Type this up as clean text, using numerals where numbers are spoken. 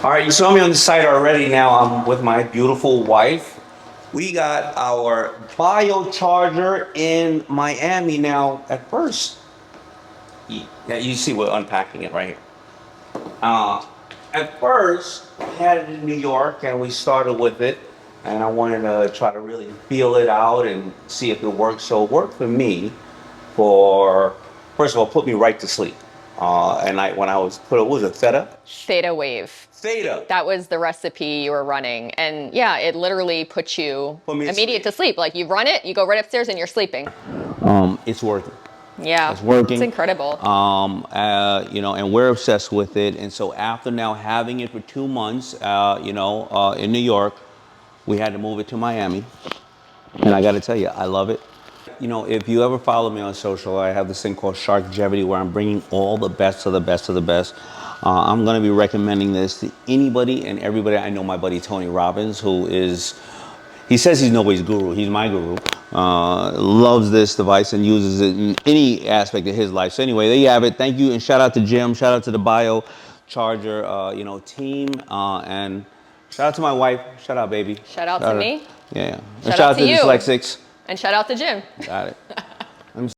All right, you saw me on the site already. Now I'm with my beautiful wife. We got our BioCharger in Miami. Now, at first, yeah, you see we're unpacking it right here. Uh, at first, we had it in New York and we started with it. And I wanted to try to really feel it out and see if it works. So it worked for me for, first of all, put me right to sleep. And when I was put, what was it, Theta? Theta Wave. Theta. That was the recipe you were running. And yeah, it literally puts you Put me immediate asleep. to sleep. Like you run it, you go right upstairs and you're sleeping. It's working. Yeah, It's working. it's incredible. And we're obsessed with it. And so after now having it for 2 months, in New York, we had to move it to Miami. And I got to tell you, I love it. You know, if you ever follow me on social, I have this thing called SharkGevity where I'm bringing all the best of the best of the best. I'm going to be recommending this to anybody and everybody. I know my buddy Tony Robbins, he says he's nobody's guru. He's my guru. Loves this device and uses it in any aspect of his life. So anyway, there you have it. Thank you, and shout out to Jim. Shout out to the BioCharger, team, and shout out to my wife. Shout out, baby. Shout out to me. Yeah. And Shout shout out out to to you. Dyslexics. And shout out to Jim. Got it.